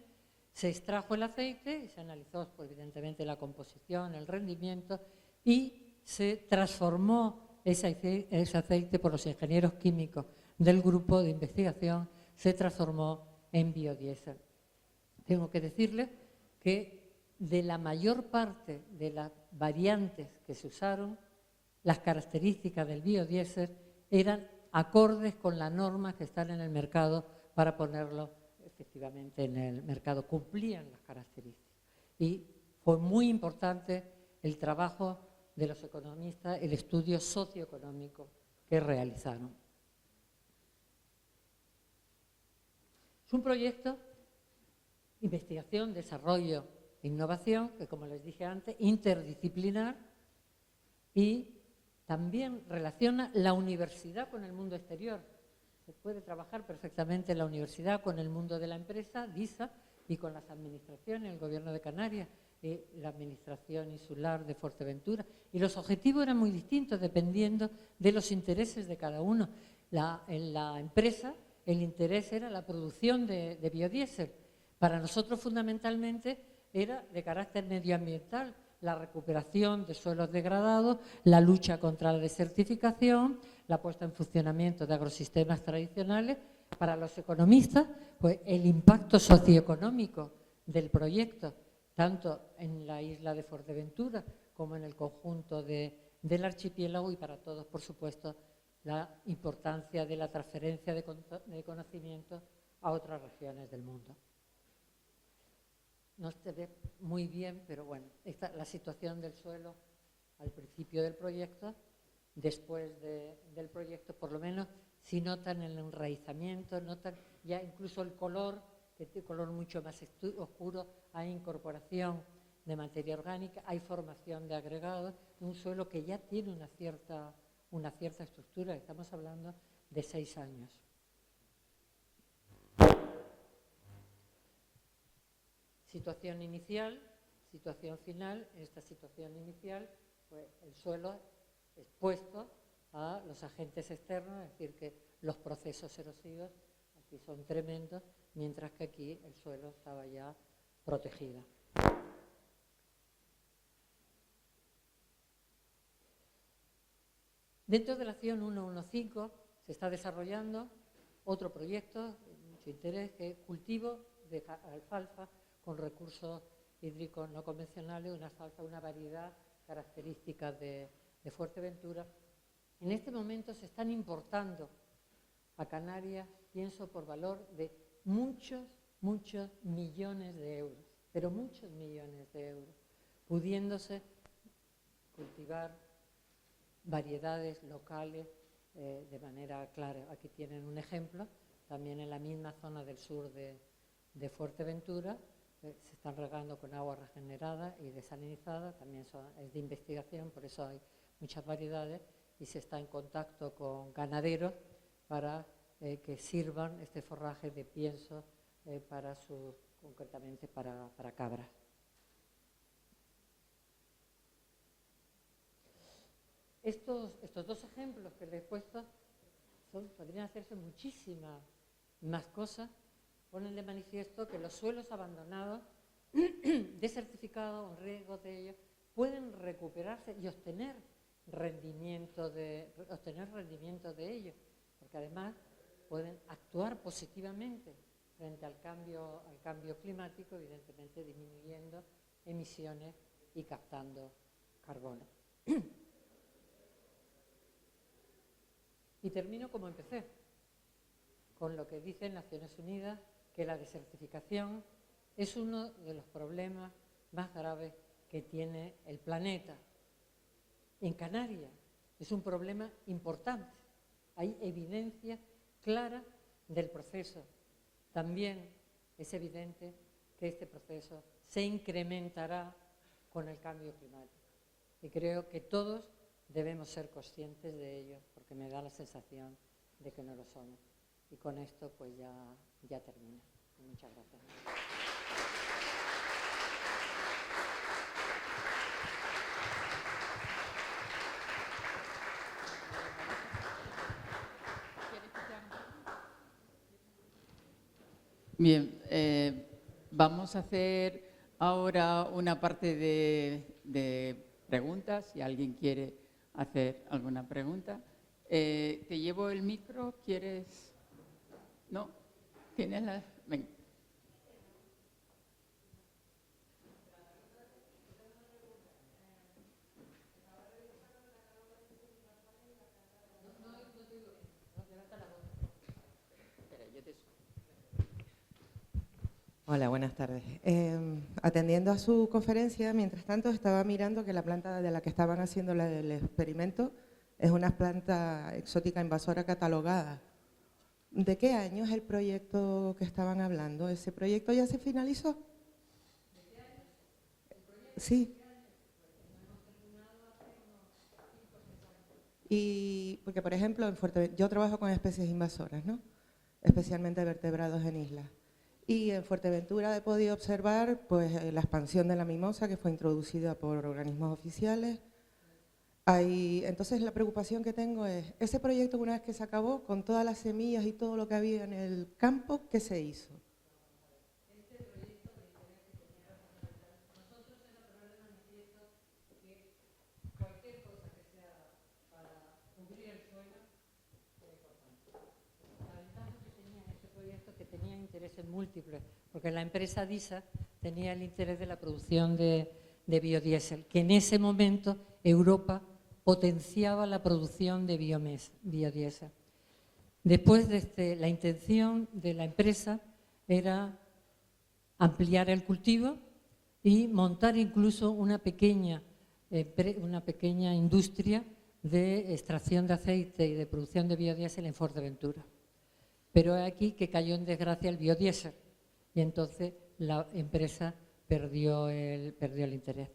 se extrajo el aceite y se analizó, pues, evidentemente, la composición, el rendimiento, y se transformó ese aceite por los ingenieros químicos del grupo de investigación, se transformó en biodiesel. Tengo que decirles que de la mayor parte de las variantes que se usaron, las características del biodiesel eran acordes con las normas que están en el mercado para ponerlo efectivamente en el mercado, cumplían las características. Y fue muy importante el trabajo de los economistas, el estudio socioeconómico que realizaron. Es un proyecto de investigación, desarrollo e innovación que, como les dije antes, interdisciplinar, y también relaciona la universidad con el mundo exterior. Se puede trabajar perfectamente la universidad con el mundo de la empresa, DISA, y con las administraciones, el Gobierno de Canarias, la Administración Insular de Fuerteventura. Y los objetivos eran muy distintos dependiendo de los intereses de cada uno. En la empresa, el interés era la producción de biodiesel. Para nosotros, fundamentalmente, era de carácter medioambiental, la recuperación de suelos degradados, la lucha contra la desertificación, la puesta en funcionamiento de agrosistemas tradicionales. Para los economistas, pues el impacto socioeconómico del proyecto, tanto en la isla de Fuerteventura como en el conjunto del archipiélago, y para todos, por supuesto, la importancia de la transferencia de conocimiento a otras regiones del mundo. No se ve muy bien, pero bueno, esta es la situación del suelo al principio del proyecto. Después del proyecto, por lo menos, si notan el enraizamiento, notan ya incluso el color, que es de color mucho más oscuro, hay incorporación de materia orgánica, hay formación de agregados, un suelo que ya tiene una cierta estructura. Estamos hablando de 6 años. Situación inicial, situación final. En esta situación inicial, pues, el suelo expuesto a los agentes externos, es decir, que los procesos erosivos aquí son tremendos, mientras que aquí el suelo estaba ya protegido. Dentro de la acción 115 se está desarrollando otro proyecto de mucho interés, que es cultivo de alfalfa con recursos hídricos no convencionales, una variedad característica de Fuerteventura, En este momento se están importando a Canarias, pienso, por valor de muchos millones de euros, pero muchos millones de euros, pudiéndose cultivar variedades locales de manera clara. Aquí tienen un ejemplo, también en la misma zona del sur de Fuerteventura, se están regando con agua regenerada y desalinizada, también es de investigación, por eso hay muchas variedades, y se está en contacto con ganaderos para que sirvan este forraje de pienso concretamente para cabras. Estos dos ejemplos que les he puesto podrían hacerse muchísimas más cosas. Ponen de manifiesto que los suelos abandonados, desertificados, en riesgo de ellos, pueden recuperarse y obtener rendimiento de ellos, porque además pueden actuar positivamente frente al cambio climático, evidentemente disminuyendo emisiones y captando carbono. Y termino como empecé, con lo que dicen Naciones Unidas, que la desertificación es uno de los problemas más graves que tiene el planeta. En Canarias es un problema importante. Hay evidencia clara del proceso. También es evidente que este proceso se incrementará con el cambio climático. Y creo que todos debemos ser conscientes de ello, porque me da la sensación de que no lo somos. Y con esto pues ya termino. Muchas gracias. Bien, vamos a hacer ahora una parte de preguntas, si alguien quiere hacer alguna pregunta. Te llevo el micro, ¿quieres? ¿No? ¿Tienes la...? Venga. Hola, buenas tardes. Atendiendo a su conferencia, mientras tanto estaba mirando que la planta de la que estaban haciendo el experimento es una planta exótica invasora catalogada. ¿De qué año es el proyecto que estaban hablando? ¿Ese proyecto ya se finalizó? ¿De qué año? Sí. Y porque, por ejemplo, yo trabajo con especies invasoras, ¿no? Especialmente vertebrados en islas. Y en Fuerteventura he podido observar pues, la expansión de la mimosa, que fue introducida por organismos oficiales. Entonces la preocupación que tengo es, ese proyecto una vez que se acabó, con todas las semillas y todo lo que había en el campo, ¿qué se hizo? Este proyecto de interés que tenía nosotros era poner de manifiesto que cualquier cosa que sea para cubrir el suelo era importante. La ventaja que tenía este proyecto es que tenía intereses múltiples, porque la empresa DISA tenía el interés de la producción de biodiesel, que en ese momento Europa potenciaba la producción de biodiesel. Después, la intención de la empresa era ampliar el cultivo y montar incluso una pequeña industria de extracción de aceite y de producción de biodiesel en Fuerteventura. Pero es aquí que cayó en desgracia el biodiesel y entonces la empresa perdió el interés.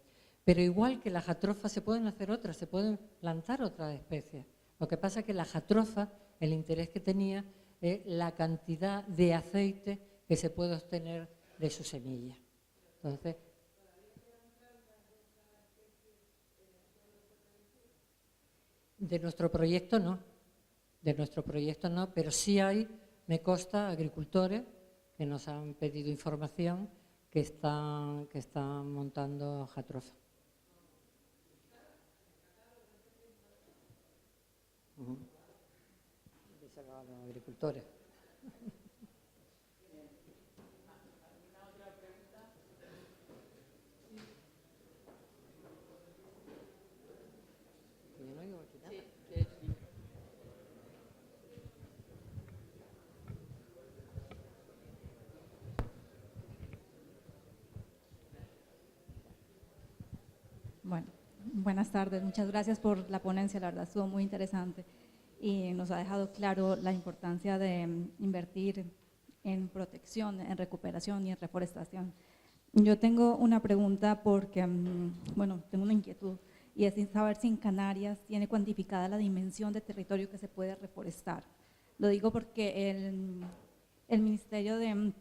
Pero igual que la jatrofa se pueden hacer otras, se pueden plantar otras especies. Lo que pasa es que la jatrofa, el interés que tenía es la cantidad de aceite que se puede obtener de su semilla. Entonces, de nuestro proyecto no, pero sí hay, me consta, agricultores que nos han pedido información que están montando jatrofa. Díselo a los agricultores. ¿Alguna otra pregunta? Yo no digo aquí nada. Sí, Buenas tardes, muchas gracias por la ponencia, la verdad estuvo muy interesante y nos ha dejado claro la importancia de invertir en protección, en recuperación y en reforestación. Yo tengo una pregunta porque, bueno, tengo una inquietud y es saber si en Canarias tiene cuantificada la dimensión de territorio que se puede reforestar. Lo digo porque el Ministerio de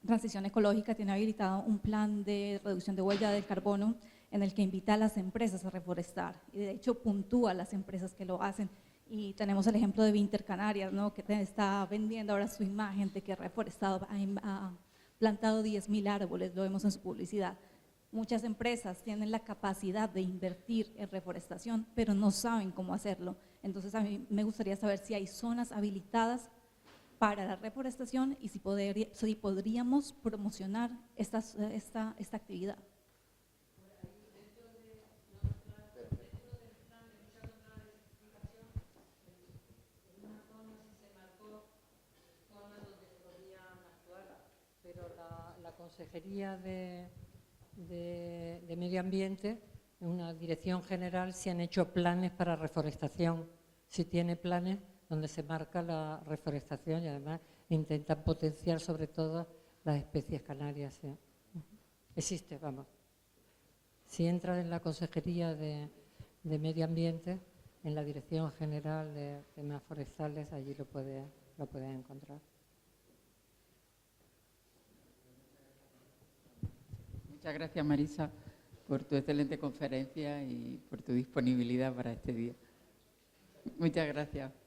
Transición Ecológica tiene habilitado un plan de reducción de huella del carbono en el que invita a las empresas a reforestar y de hecho puntúa a las empresas que lo hacen. Y tenemos el ejemplo de Vinter Canarias, ¿no? Que está vendiendo ahora su imagen de que ha reforestado, ha plantado 10.000 árboles, lo vemos en su publicidad. Muchas empresas tienen la capacidad de invertir en reforestación, pero no saben cómo hacerlo. Entonces a mí me gustaría saber si hay zonas habilitadas para la reforestación y si podríamos promocionar esta actividad. Pero la Consejería de Medio Ambiente, en una dirección general, se han hecho planes para reforestación. Si tiene planes donde se marca la reforestación y además intentan potenciar sobre todo las especies canarias. ¿Sí? Existe, vamos. Si entra en la Consejería de Medio Ambiente, en la Dirección General de Temas Forestales, allí lo puede encontrar. Muchas gracias, Marisa, por tu excelente conferencia y por tu disponibilidad para este día. Muchas gracias.